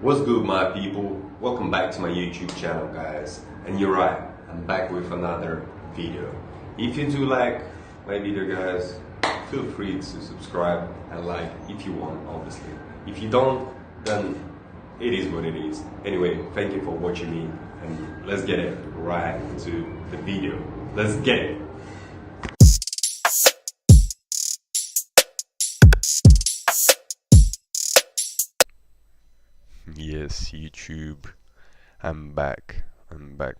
What's good, my people? Welcome back to my YouTube channel, guys. And you're right, I'm back with another video. If you do like my video, guys, feel free to subscribe and like if you want, obviously. If you don't, then it is what it is. Anyway, thank you for watching me, and let's get it right into the video. Let's get it. Yes, YouTube, I'm back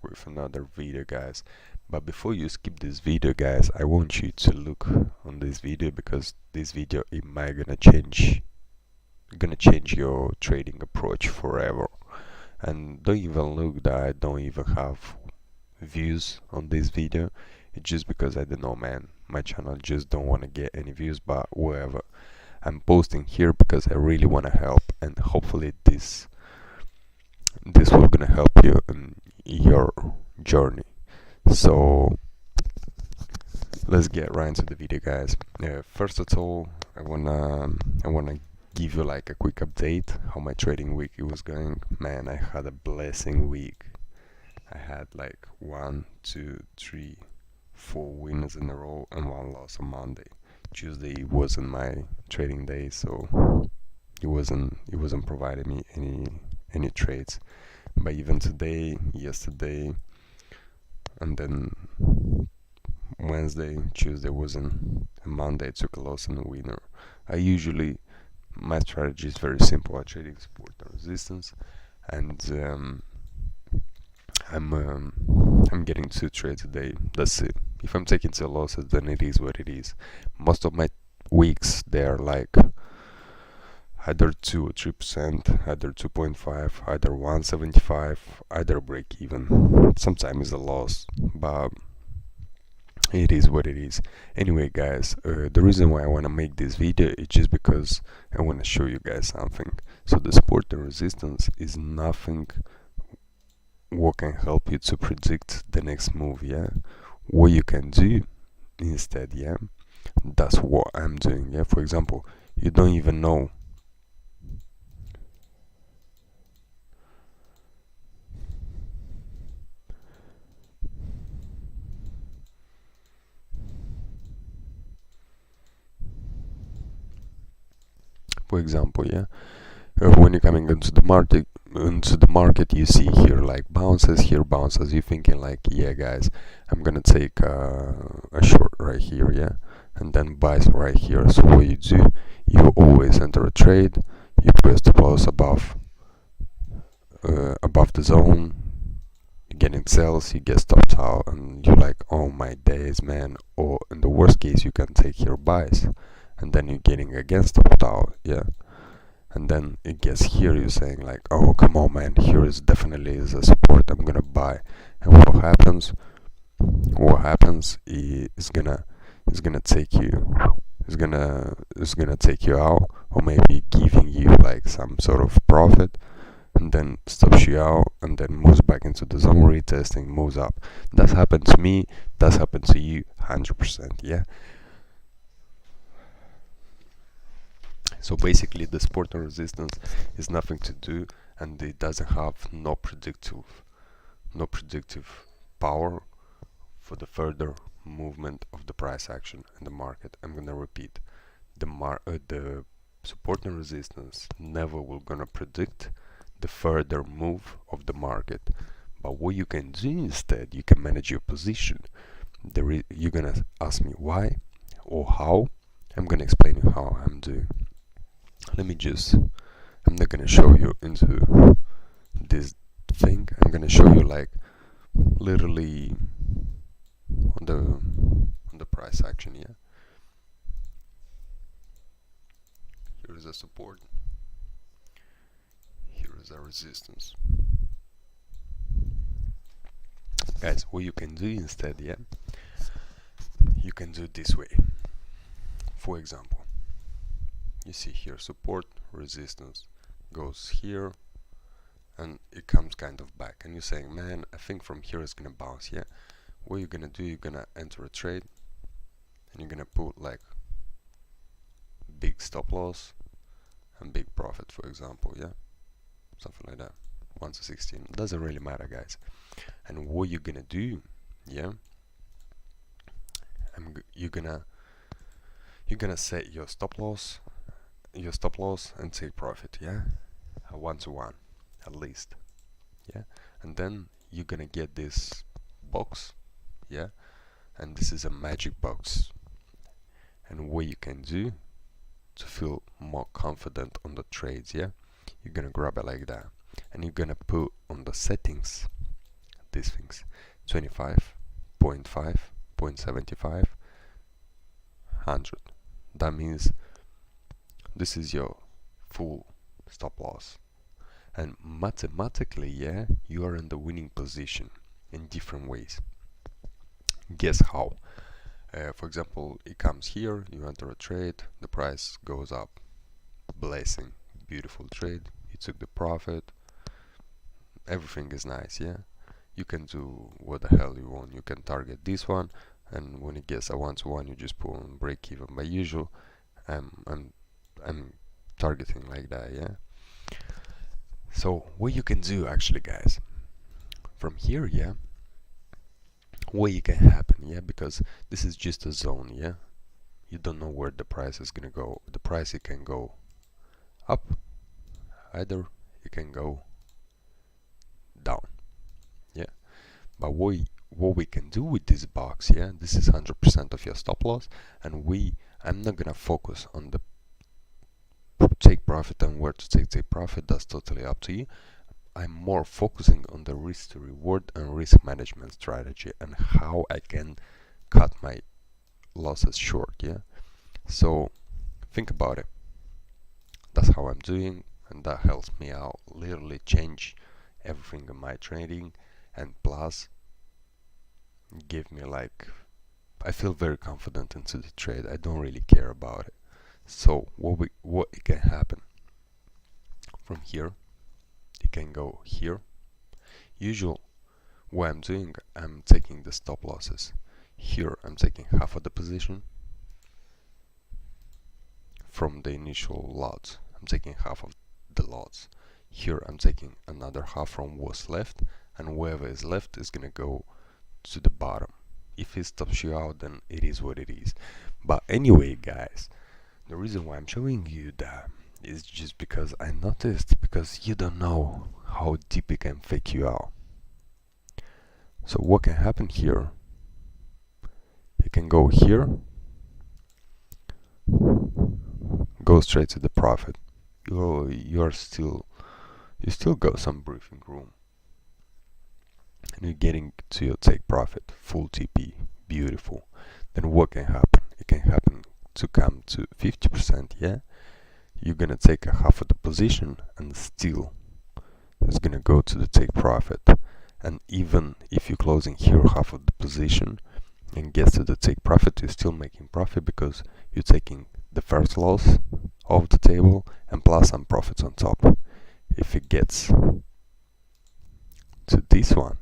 with another video, guys. But before you skip this video, guys, I want you to look on this video, because this video it might gonna change your trading approach forever. And don't even look that I don't even have views on this video. It's just because I don't know, man, my channel just don't want to get any views, but whatever. I'm posting here because I really want to help, and hopefully this will gonna help you in your journey. So let's get right into the video, guys. First of all, I wanna give you like a quick update how my trading week it was going. Man, I had a blessing week. I had like 1, 2, 3, 4 wins in a row and 1 loss on Monday. Tuesday wasn't my trading day, so it wasn't providing me any trades. But even today, yesterday, and then Wednesday, Tuesday wasn't, and Monday I took a loss and a winner. My strategy is very simple. I trading support and resistance, and I'm getting 2 trades a day. That's it. If I'm taking 2 losses, then it is what it is. Most of my weeks they're like either 2 or 3%, either 2.5, either 175, either break even. Sometimes it's a loss, but it is what it is. Anyway, guys, the reason why I want to make this video is just because I want to show you guys something. So the support and resistance is nothing what can help you to predict the next move, yeah. What you can do instead, yeah, that's what I'm doing, yeah. For example, you don't even know when you're coming into the market, you see here like bounces, you're thinking like, yeah guys, I'm gonna take a short right here, yeah, and then buys right here. So what you do, you always enter a trade, you press the loss above the zone, you're getting sells, you get stopped out, and you're like, oh my days, man. Or in the worst case, you can take your buys, and then you're getting again stopped out, yeah. And then it gets here, you're saying like, oh come on, man, here is definitely is a support, I'm gonna buy. And what happens is gonna take you take you out, or maybe giving you like some sort of profit, and then stops you out, and then moves back into the zone, retesting, moves up. That's happened to me, that's happened to you 100%, yeah. So basically the support and resistance is nothing to do, and it doesn't have no predictive power for the further movement of the price action in the market. I'm gonna repeat, the support and resistance never will gonna predict the further move of the market. But what you can do instead, you can manage your position. You're gonna ask me why or how. I'm gonna explain you how I'm doing. I'm not gonna show you into this thing. I'm gonna show you like literally on the price action, yeah. Here is a support, here is a resistance. Guys, what you can do instead, yeah, you can do it this way. For example, you see here support, resistance, goes here, and it comes kind of back, and you're saying, man, I think from here it's gonna bounce, yeah. What you're gonna do, you're gonna enter a trade, and you're gonna put like big stop loss and big profit, for example, yeah. something like that. 1 to 16, doesn't really matter, guys. And what you're gonna do, yeah, you're gonna set your stop loss, and take profit, yeah, 1 to 1 at least, yeah. And then you're gonna get this box, yeah, and this is a magic box. And what you can do to feel more confident on the trades, yeah, you're gonna grab it like that, and you're gonna put on the settings these things: 25, 0.5, 0.75, 100. That means this is your full stop loss, and mathematically, yeah, you are in the winning position in different ways. Guess how? For example, it comes here, you enter a trade, the price goes up, blessing, beautiful trade, you took the profit, everything is nice, yeah. You can do what the hell you want. You can target this one, and when it gets a 1 to 1, you just put on break even. By usual, I'm targeting like that, yeah. So what you can do actually, guys, from here, yeah, what you can happen, yeah, because this is just a zone, yeah. You don't know where the price is gonna go. The price, it can go up, either it can go down, yeah. But what we can do with this box, yeah, this is 100% of your stop loss, and I'm not gonna focus on the take profit and where to take profit. That's totally up to you. I'm more focusing on the risk to reward and risk management strategy and how I can cut my losses short, yeah. So think about it. That's how I'm doing, and that helps me out, literally change everything in my trading, and plus give me like, I feel very confident into the trade. I don't really care about it. So what it can happen from here, it can go here. Usual, what I'm doing, I'm taking the stop losses. Here I'm taking half of the position from the initial lots. I'm taking half of the lots. Here I'm taking another half from what's left, and whatever is left is gonna go to the bottom. If it stops you out, then it is what it is. But anyway, guys, the reason why I'm showing you that is just because I noticed, because you don't know how deep it can fake you out. So what can happen here? You can go here, go straight to the profit. You still got some breathing room, and you're getting to your take profit, full TP, beautiful. Then what can happen? It can happen to come to 50%, yeah. You're gonna take a half of the position, and still it's gonna go to the take profit. And even if you're closing here half of the position and gets to the take profit, you're still making profit because you're taking the first loss off the table and plus some profits on top. If it gets to this one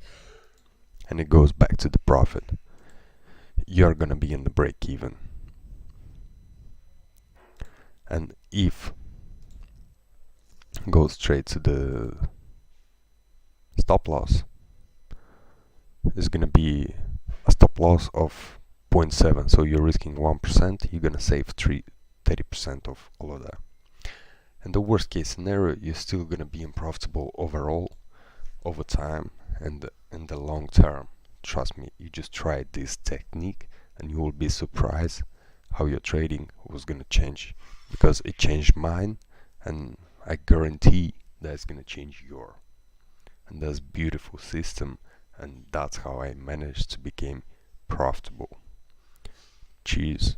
and it goes back to the profit, you're gonna be in the break even. And if goes straight to the stop loss, it's gonna be a stop loss of 0.7, so you're risking 1%, you're gonna save 30% of all of that. And the worst case scenario, you're still gonna be unprofitable overall, over time, and in the long term. Trust me, you just try this technique and you will be surprised how your trading was gonna change, because it changed mine, and I guarantee that it's gonna change your. And that's beautiful system, and that's how I managed to become profitable. Cheers.